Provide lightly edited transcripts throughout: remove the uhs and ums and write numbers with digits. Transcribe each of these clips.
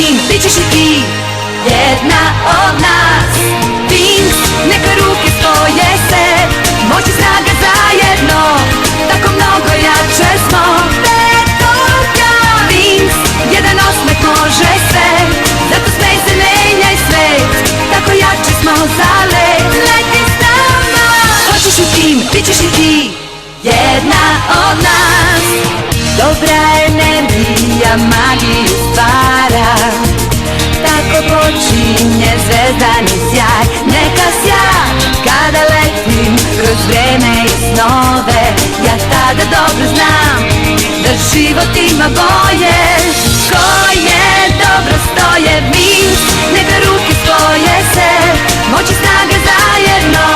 tim, bit ćeš i ti jedna od nas. Wings, neka ruke spoje se, moć i snaga zajedno, tako mnogo jače smo. Petolka Wings, jedan osmeh može sve, zato smej se, menjaj svet, tako jači smo za let. Leti s nama, hoćeš i tim, bit ćeš i ti jedna od nas. Dobra energija magiju stvara, tako počinje zvezdani sjaj. Neka sjaj kada letim kroz vreme i snove, ja tada dobro znam da život ima boje. Koje dobro stoje Wings, neka ruke spoje se, moć i snaga zajedno,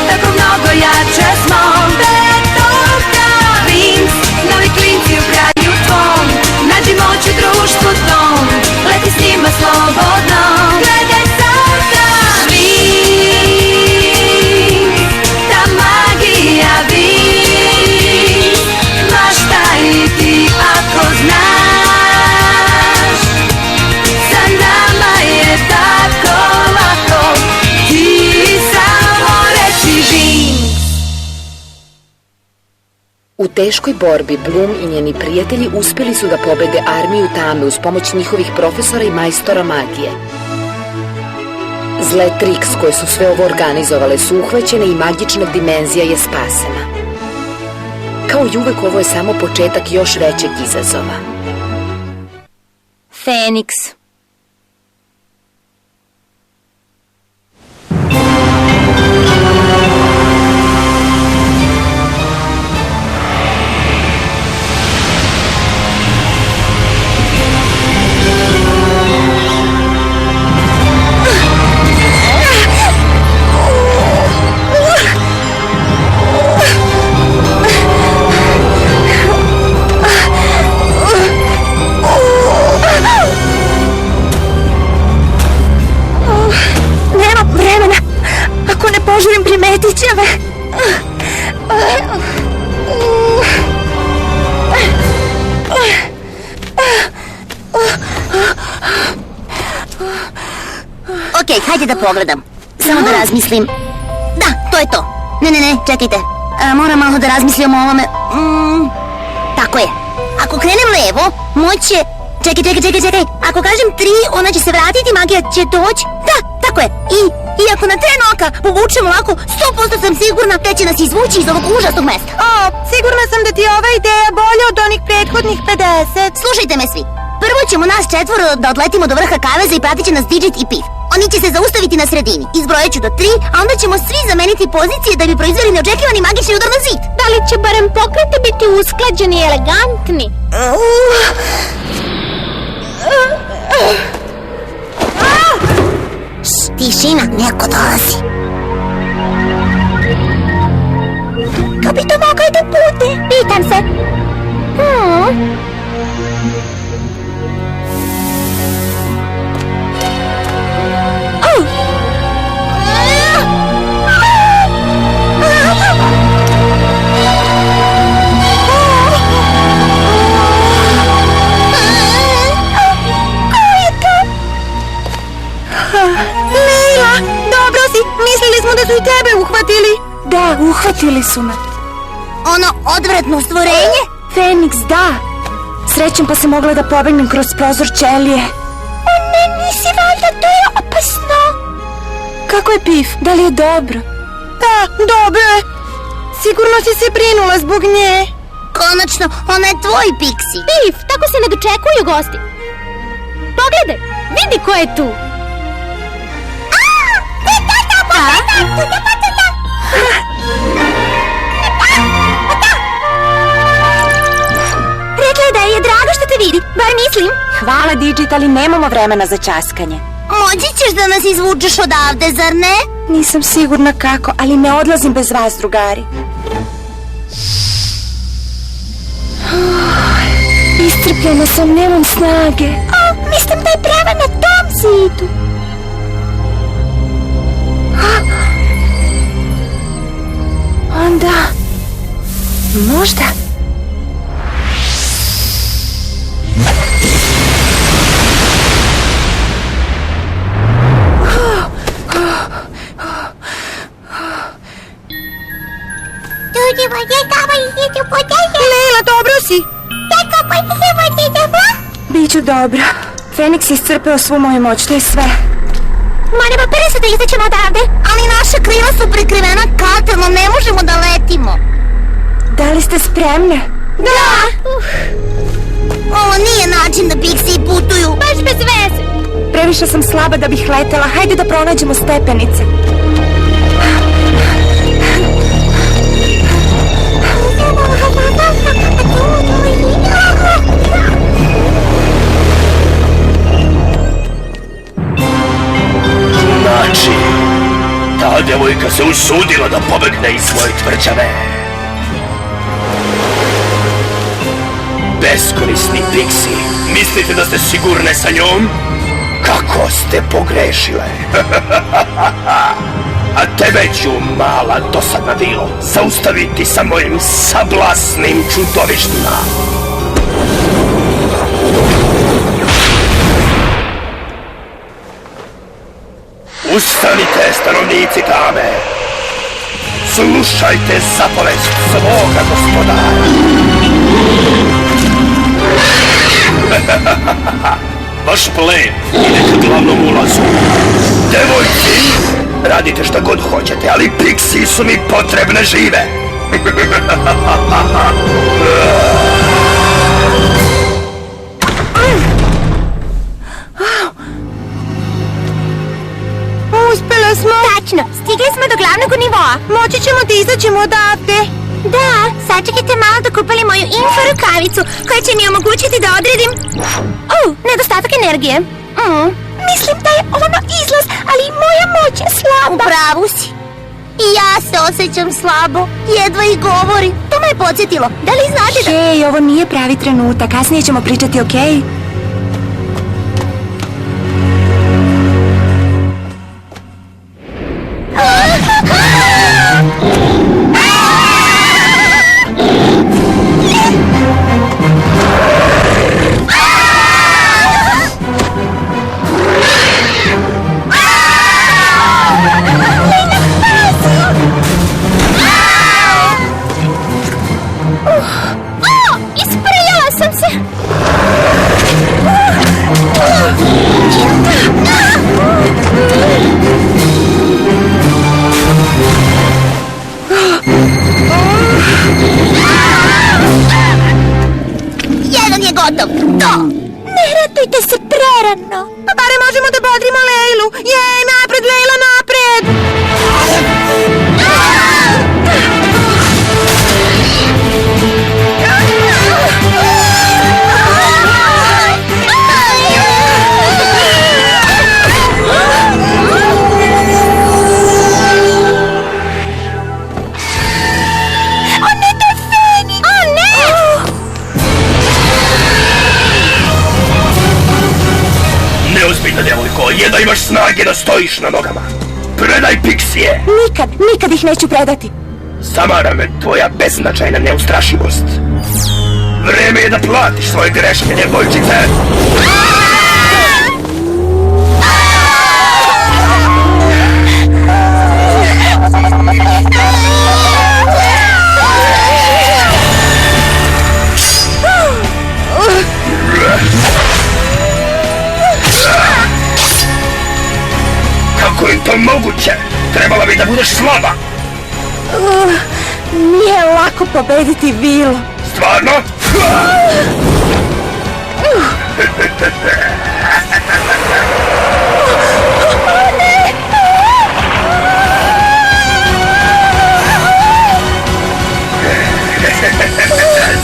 tako mnogo jače smo. Petolka Wings, novi klinci u kraju tvom, nađi moć u društvu tom, leti s njima slobodno. Gledaj sada Wings, ta magija Wings, maštaj i ti ako znaš, sa nama je tako lako, ti samo reci Wings. U teškoj borbi Bloom i njeni prijatelji uspjeli su da pobede armiju tame uz pomoć njihovih profesora i majstora magije. Zle Trix, koje su sve ovo organizovale, su uhvaćene i magična dimenzija je spasena. Kao i uvek, ovo je samo početak još većeg izazova. Feniks. Primetit će me. Okej, hajde da pogledam. Samo da razmislim. Da, to je to. Ne, čekajte. Moram malo da razmislim o ovome. Tako je. Ako krenem levo, moć će... Čekaj. Ako kažem 3, ona će se vratiti, magija će doći. Da, tako je. I ako na tren oka povučemo ovako, 100% sam sigurna da će nas izvući iz ovog užasnog mesta. Sigurna sam da ti je ova ideja bolja od onih prethodnih 50. Slušajte me svi. Prvo ćemo nas 4 da odletimo do vrha kaveza i pratit će nas Digit i Pif. Oni će se zaustaviti na sredini. Izbrojat ću do 3, a onda ćemo svi zameniti pozicije da bi proizveli neočekivani magični udar na zid. Da li će barem pokreti biti usklađeni i elegantni? Tišina, neko dolazi. Ko bi to mogao da bude? Pitam se. Leila, dobro si, mislili smo da su i tebe uhvatili. Da, uhvatili su me. Ono odvratno stvorenje? Feniks, da. Srećom pa se mogla da pobegnem kroz prozor ćelije. O ne, nisi valjda, to je opasno. Kako je Pif, da li je dobro? Da, dobro je. Sigurno si se brinula zbog nje. Konačno, ona je tvoj Pixi. Pif, tako se ne dočekuju gosti. Pogledaj, vidi ko je tu. Rekla je da je drago što te vidi, bar mislim. Hvala, Digit, ali nemamo vremena za časkanje. Moći ćeš da nas izvučeš odavde, zar ne? Nisam sigurna kako, ali ne odlazim bez vas, drugari. Iscrpljena sam, nemam snage. Mislim da je prava na tom zidu. Onda... možda... Biću dobro. Feniks je iscrpeo svu moju moć, to je sve. Molim, prije se da izaćemo odavde, ali naša krila su prekrivena katenom, ne možemo da letimo. Da li ste spremne? Da! Ovo nije način da Pixiji putuju. Baš bez veze. Previše sam slaba da bih letela. Hajde da pronađemo stepenice. Znači, ta djevojka se usudila da pobegne iz svoje tvrđave. Beskorisni Pixi, mislite da ste sigurne sa njom? Kako ste pogrešile? A tebe ću, mala dosadna bilo, zaustaviti sa mojim sablasnim čudovištima. Ustanite, stanovnici tame! Slušajte zapovest svoga gospodara! Vaš plen ide ka glavnom ulazu. Devojci, radite šta god hoćete, ali Pixi su mi potrebne žive! Uspjela smo! Tačno, stigli smo do glavnog nivoa. Moći ćemo da izađemo odavde. Da, sačekajte malo da kupali moju info rukavicu koja će mi omogućiti da odredim... nedostatak energije. Mislim da je ono izlaz, ali moja moć je slaba. U pravu si. I ja se osjećam slabo, jedva i govori. To me je podsjetilo. Da li znate da... Hej, ovo nije pravi trenutak, kasnije ćemo pričati, okej? Isprljala sam se! Jedan je gotov! To! Ne ratujte se prerano! Pa bare možemo da bodrimo Lejlu! Jej, napred Lejla, napred! Neozbiljna djevojko, jedva imaš snage da stojiš na nogama. Predaj Pixije! Nikad ih neću predati. Zamara me tvoja beznačajna neustrašivost. Vreme je da platiš svoje greške, djevojčice! Kako je to moguće? Trebala bi da budeš slaba! Nije lako pobediti Vilu. Stvarno?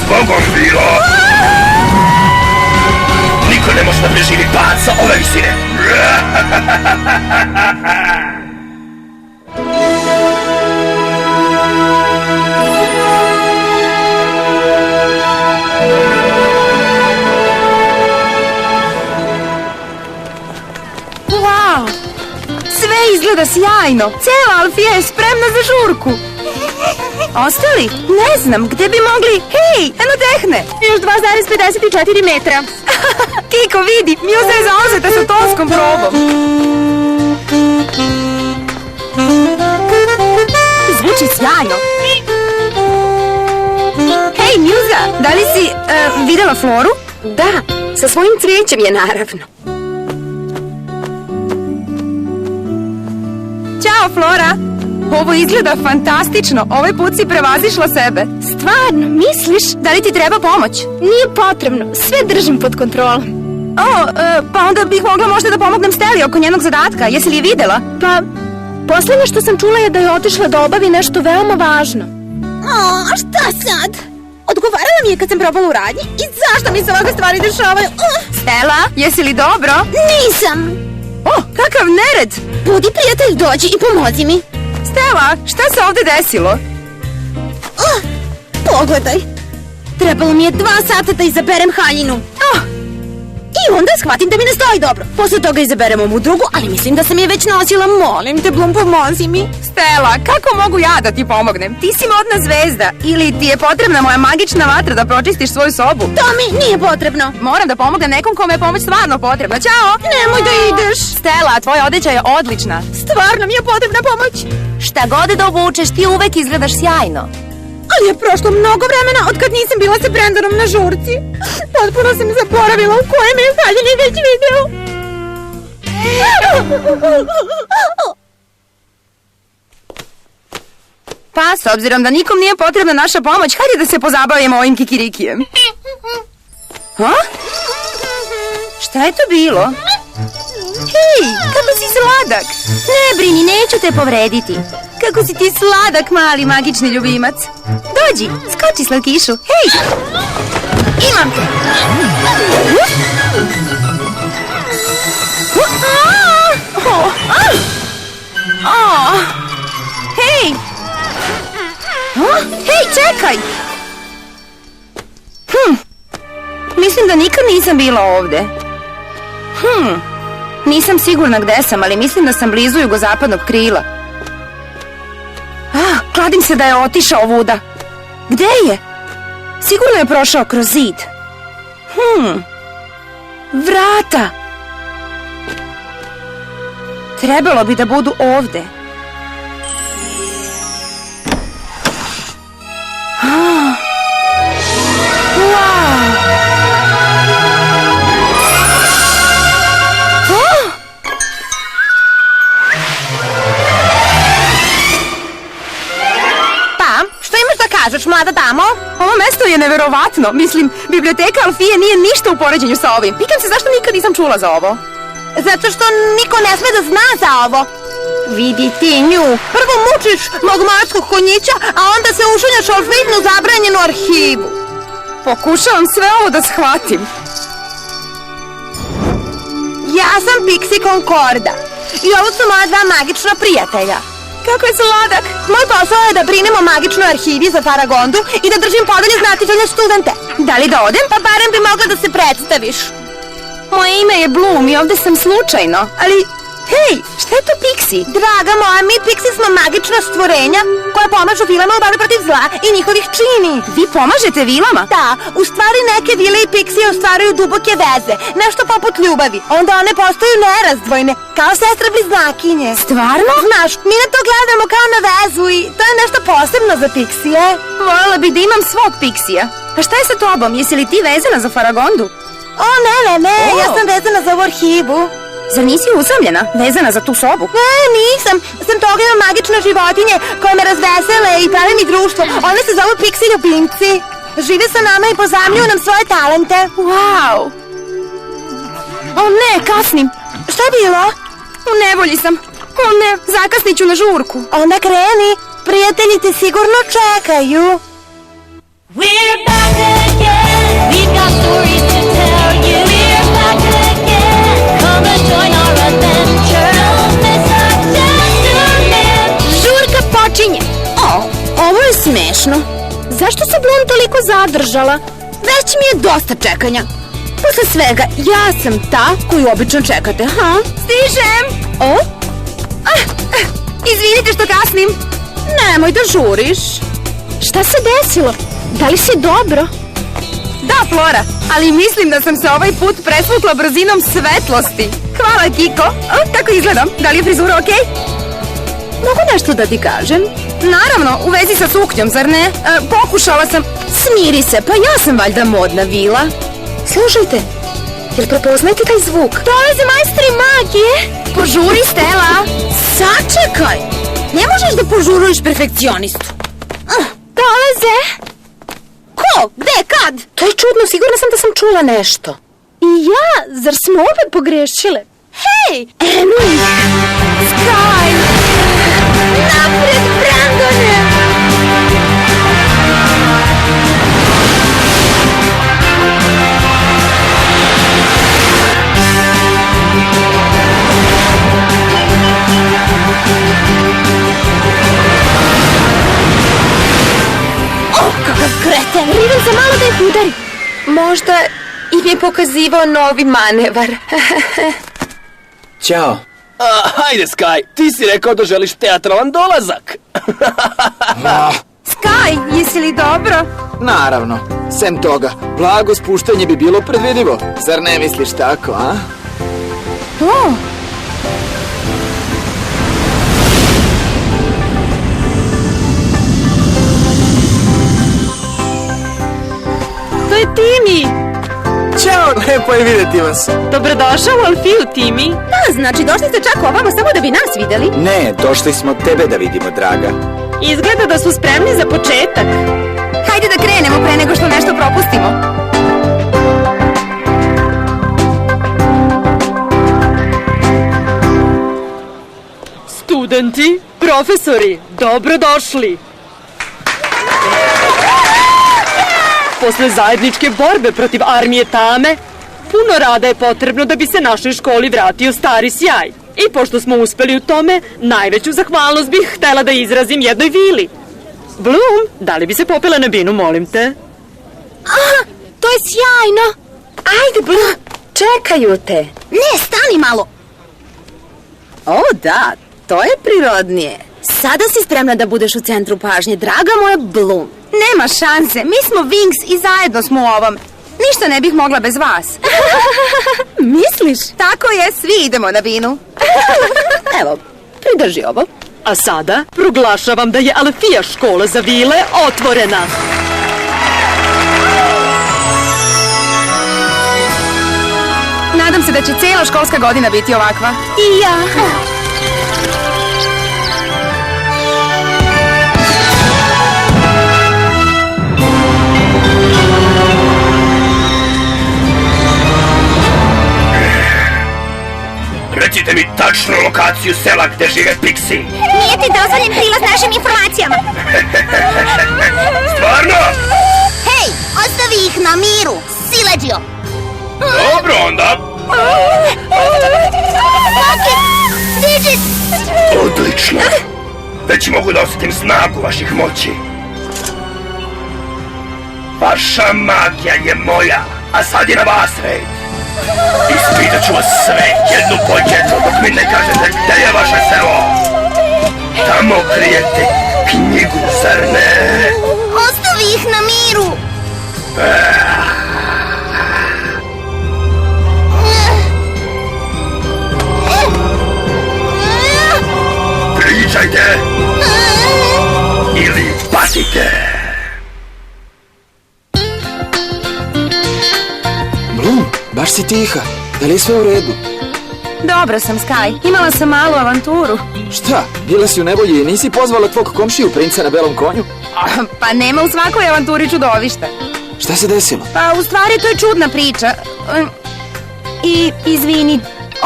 Zbogom, Vilo! Niko ne može da preživi pad sa ove visine! Wow! Sve izgleda sjajno. Cela Alfija je spremna za žurku. Ostali? Ne znam, gde bi mogli... Hej, eno dehne! Još 2,54 metra. Kiko, vidi, Mjuza je zauzeta sa tonskom probom. Zvuči sjajno. Hej, Mjuza, da li si videla Floru? Da, Sa svojim cvijećem je, naravno. Ćao, Flora! Ovo izgleda fantastično. Ovaj put si prevazišla sebe. Stvarno, misliš? Da li ti treba pomoć? Nije potrebno. Sve držim pod kontrolom. Pa onda bih mogla možda da pomognem Steli oko njenog zadatka. Jesi li je videla? Pa, posljednje što sam čula je da je otišla da obavi nešto veoma važno. O, šta sad? Odgovarala mi je kad sam probala u radnji i zašto mi se ovakve stvari dešavaju? Stela, jesi li dobro? Nisam! O, kakav nered! Budi prijatelj, dođi i pomozi mi. Stela, šta se ovdje desilo? Pogledaj. Trebalo mi je 2 sata da izaberem haljinu. I onda shvatim da mi ne stoji dobro. Posle toga izaberem ovu drugu, ali mislim da sam je već nosila. Molim te, Blum, pomozi mi. Stela, kako mogu ja da ti pomognem? Ti si modna zvezda. Ili ti je potrebna moja magična vatra da pročistiš svoju sobu? To mi nije potrebno. Moram da pomognem nekom kome je pomoć stvarno potrebna. Ćao! Nemoj da ideš. Stela, tvoja odeća je odlična. Stvarno mi je potrebna pomoć. Šta god da obučeš, ti uvek izgledaš sjajno. Ali je prošlo mnogo vremena od kad nisam bila sa Brendanom na žurci. Potpuno sam zaboravila u kojem je haljini već video. Pa, s obzirom da nikom nije potrebna naša pomoć, hajde da se pozabavimo ovim kikirikijem. Ha? Šta je to bilo? Hej, kako si sladak! Ne brini, neću te povrediti. Kako si ti sladak, mali magični ljubimac. Dođi, skoči slatkišu. Hej! Imam te! Hej! Hej, čekaj! Mislim da nikad nisam bila ovde. Nisam sigurna gde sam, ali mislim da sam blizu jugozapadnog krila. Kladim se da je otišao vuda. Gde je? Sigurno je prošao kroz zid. Vrata! Trebalo bi da budu ovde. Kažeš, mlada damo? Ovo mesto je neverovatno. Mislim, biblioteka Alfije nije ništa u poređenju sa ovim. Pitam se zašto nikad nisam čula za ovo. Zato što niko ne sme da zna za ovo. Vidi ti nju. Prvo mučiš mog marskog konjića, a onda se ušunjaš u Alfijinu zabranjenu arhivu. Pokušavam sve ovo da shvatim. Ja sam Pixie Concorda. I ovo su moja 2 magična prijatelja. Kako je sladak! Moj posao je da brinem o magičnoj arhivi za Faragondu i da držim povelje znatiželjne studente. Da li da odem? Pa barem bi mogla da se predstaviš. Moje ime je Bloom i ovde sam slučajno. Ali, hej, šta je to Pixie? Draga moja, mi Pixie smo magična stvorenja koja pomažu vilama u borbi protiv zla i njihovih čini. Vi pomažete vilama? Da, u stvari neke vile i Pixie ostvaruju duboke veze, nešto poput ljubavi. Onda one postaju nerazdvojne, kao sestre bliznakinje. Stvarno? Znaš, mi na to gledamo kao na vezu i to je nešto posebno za Pixie. Voljela bih da imam svog Pixija. A šta je sa tobom? Jesi li ti vezana za Faragondu? O, ne, ja sam vezana za ovu arhivu. Zar nisi usamljena, vezana za tu sobu? Ne, nisam. Sam toga imam magične životinje koje me razvesele i prave mi društvo. One se zovu Pixie ljubimci. Žive sa nama i pozajmljuju nam svoje talente. Wow! O ne, kasnim. Šta je bilo? U nevolji sam. O ne, zakasnit ću na žurku. Onda kreni. Prijatelji te sigurno čekaju. We're back again. We've got stories to tell you. We're back again. Come and join our adventure. Don't miss our gentleman. Žurka počinje. Ovo je smešno. Zašto se Bloom toliko zadržala? Već mi je dosta čekanja. Posle svega, ja sam ta koju obično čekate, ha? Stižem! Izvinite što kasnim. Nemoj da žuriš. Šta se desilo? Da li si dobro? Da, Flora, ali mislim da sam se ovaj put presvukla brzinom svetlosti. Hvala, Kiko. Kako izgledam? Da li je frizura okej? Mogu nešto da ti kažem? Naravno, u vezi sa suknjom, zar ne? Pokušala sam... Smiri se, pa ja sam valjda modna vila. Slušajte, Jel prepoznajete taj zvuk? Dolaze majstori magije. Požuri, Stela. Sačekaj. Ne možeš da požuruješ perfekcionistu. Dolaze. Ko? Gde? Kad? To je čudno, sigurna sam da sam čula nešto. I ja? Zar smo obe pogrešile? Hej! Eno ih! Sky! Napred, Brandone! Kakav kreten! Riven za malo da ih udari. Možda im je pokazivao novi manevar. Ćao. Hajde, Sky, ti si rekao da želiš teatralan dolazak. Sky, jesi li dobro? Naravno, sem toga, blago spuštanje bi bilo predvidivo. Zar ne misliš tako, a? O! To je Timi! Ćao, lepo je vidjeti vas. Dobrodošao u Alfiju, Timi. Da, znači došli ste čak ovamo samo da bi nas videli? Ne, došli smo tebe da vidimo, draga. Izgleda da su spremni za početak. Hajde da krenemo pre nego što nešto propustimo. Studenti, profesori, dobrodošli! Posle zajedničke borbe protiv armije Tame, puno rada je potrebno da bi se našoj školi vratio stari sjaj. I pošto smo uspeli u tome, najveću zahvalnost bih htela da izrazim jednoj vili. Bloom, da li bi se popela na binu, molim te? To je sjajno. Ajde, Blue, čekaju te. Ne, stani malo. O, da, to je prirodnije. Sada si spremna da budeš u centru pažnje, draga moja Bloom. Nema šanse, mi smo Wings i zajedno smo u ovom. Ništa ne bih mogla bez vas. Misliš? Tako je, svi idemo na binu. Evo, pridrži ovo. A sada proglašavam da je Alfija škola za vile otvorena. Nadam se da će cijela školska godina biti ovakva. I ja. Recite mi tačnu lokaciju sela gde žive Pixi. Nije ti dozvoljen prilaz našim informacijama. Stvarno? Hej, ostavi ih na miru, sileđio. Dobro onda. Rocket, Digit. Odlično. Već mogu da osjetim snagu vaših moći. Vaša magija je moja, a sad je na vas red. Ispitat ću vas sve jednu po jednu dok mi ne kažete gde je vaše selo. Tamo krijete knjigu, zar ne? Ostavi ih na miru. Pričajte ili patite. Bloom, baš si tiha. Da li je sve u redu? Dobro sam, Sky. Imala sam malu avanturu. Šta, bila si u nevolji i nisi pozvala tvog komšiju, princa na belom konju? Pa nema u svakoj avanturi čudovišta. Šta se desilo? Pa u stvari to je čudna priča. I izvini,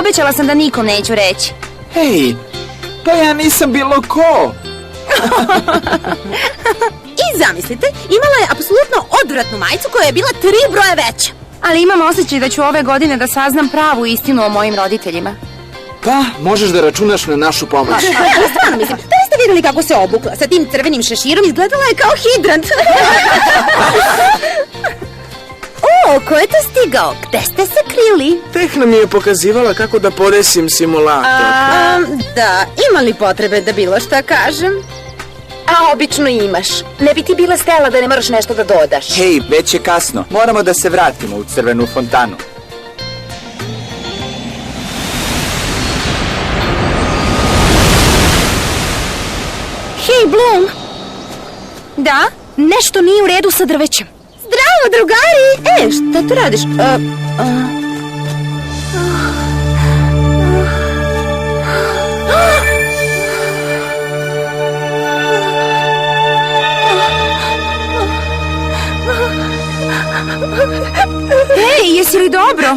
obećala sam da nikom neću reći. Hej, pa ja nisam bilo ko. I zamislite, imala je apsolutno odvratnu majicu koja je bila 3 broja veća. Ali imam osjećaj da ću ove godine da saznam pravu istinu o mojim roditeljima. Pa, možeš da računaš na našu pomoć. Stvarno mislim, da li ste vidjeli kako se obukla sa tim crvenim šeširom, izgledala je kao hidrant. O, ko je to stigao? Gde ste se krili? Tehna mi je pokazivala kako da podesim simulator. Da, ima li potrebe da bilo šta kažem? A obično imaš. Ne bi ti bila Stela da ne moraš nešto da dodaš. Hej, već je kasno. Moramo da se vratimo u crvenu fontanu. Hej, Bloom! Da? Nešto nije u redu sa drvećem. Zdravo, drugari! Šta tu radiš? jesi li dobro?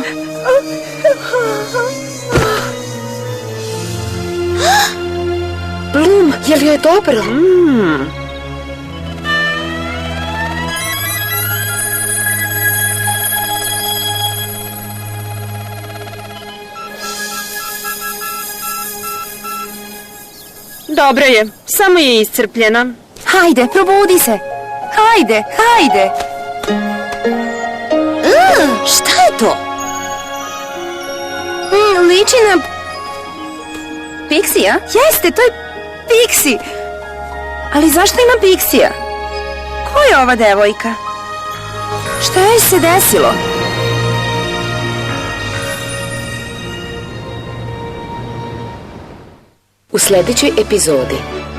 Bloom, je li joj dobro? Dobro je, samo je iscrpljena. Hajde, probudi se. Hajde, hajde. Šta je to? Liči na... Pixija? Jeste, to je Pixi. Ali zašto ima Pixija? Ko je ova devojka? Šta joj se desilo? U sljedećoj epizodi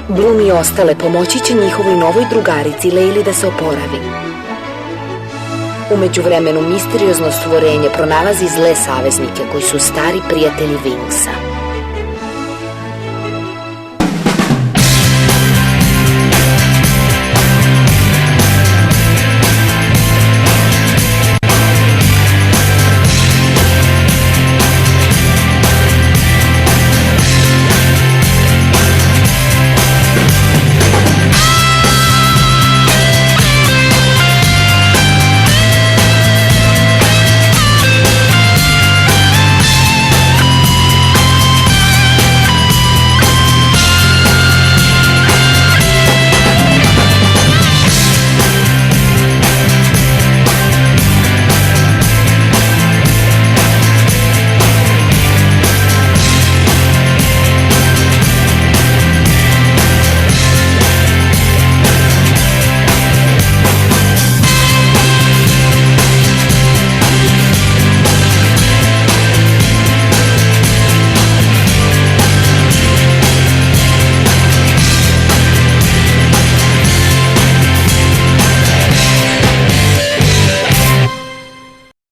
Bloom i ostale pomoći će njihovoj novoj drugarici Layli da se oporavi. U međuvremenu misteriozno stvorenje pronalazi zle saveznike koji su stari prijatelji Wingsa.